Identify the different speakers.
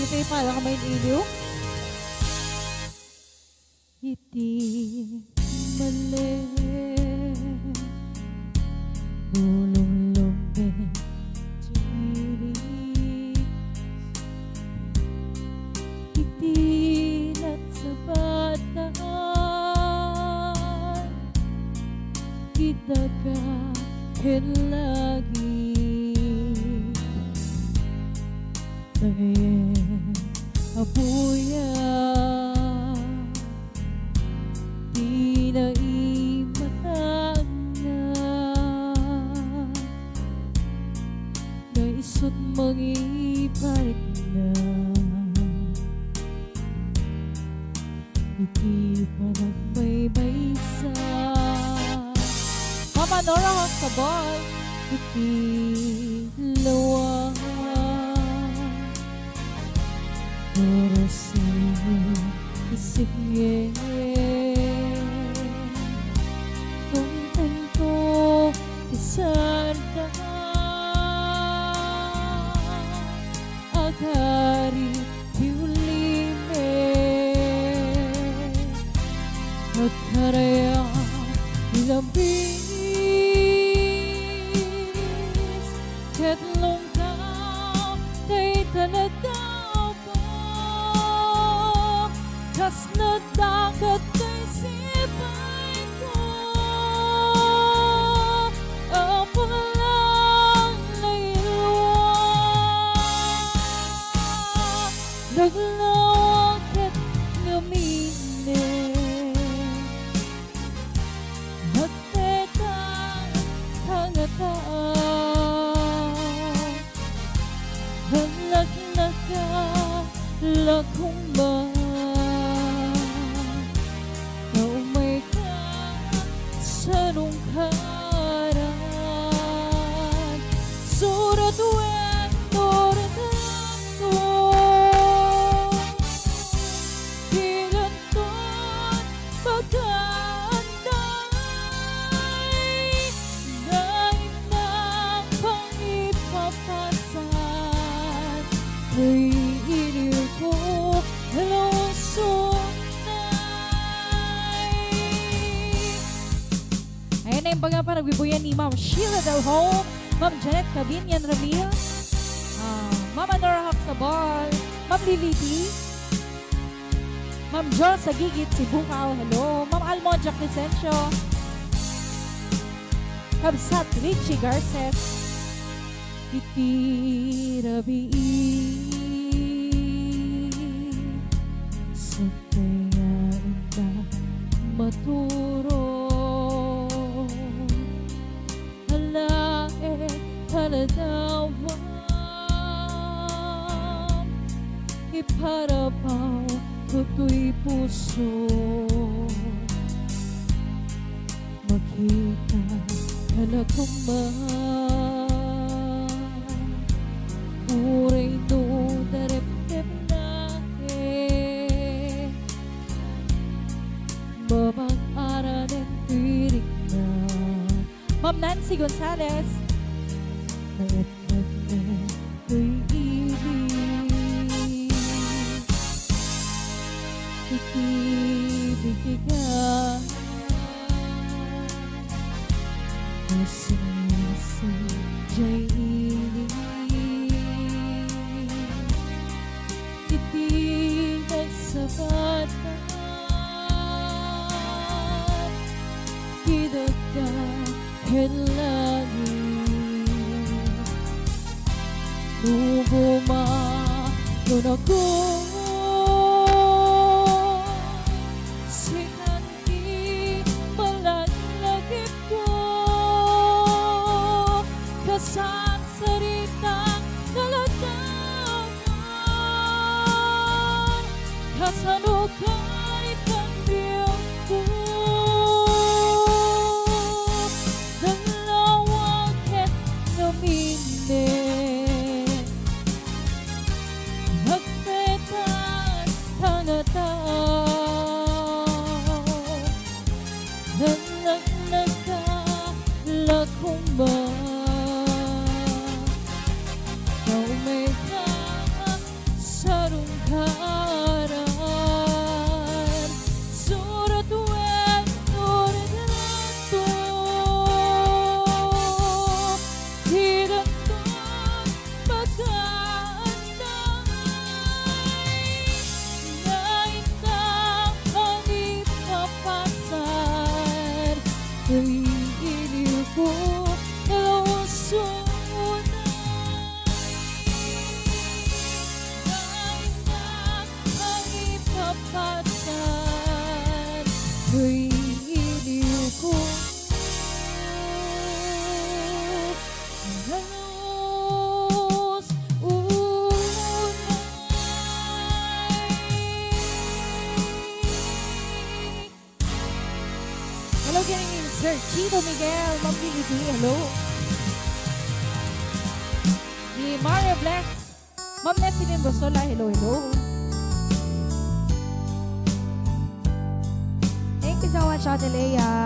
Speaker 1: kay para ka may iliw. Iti mali bulong lumbe jiri itilat sa bataan kita kahit lagi abuya di na imatanga naisot mangipalit na hindi pa nagbaybaysa Mama Nora Hoxabal itilawa Orasing isigye kung tanto isarda agari diulime agkaraya ilambis ketlong tao kay talaga kas nadagat kay sipay ko ang pangalang layluwa naglawag at ngamine magtetang hangataan hanglaglaga lakong ba sarungkaran surat wentor tanto higanton pagkaanday dahil na pangipapasan ay iliw ko halusong na yung baga pa nagbibuyan ni Ma'am Sheila Del Home, Ma'am Janet Cabinian Ramil, Mama Nora Hoxabal, Ma'am Liliti, Ma'am John Sagigit, Sibukaw, hello, Ma'am Almonja Crescencio, Kabsat Richie Garces, Itirabi, sa kaya ita maturo. Haladawam iparapaw ko'y puso makita ka na kuman uray no darep-dep na babang aranin pirik na Ma'am Nancy Gonzalez ko'y ibig ikibig ka masisidya'y ilig itinag sa batan kidagdahin lagi Tuguma nun ako sinandi malaglagip ko kasang saritang nalataman kasanukay kambiyang ko dalawang at namine Magpeta iliw ko nalusunay. Dahil na ang ipapatan, iliw ko hello, ganyan Sir Chito Miguel, Ma'am Lily D, hello. Ni Maria Black, Ma'am Nephilim Rosola, hello, hello.
Speaker 2: Thank you so much, Ate Leia.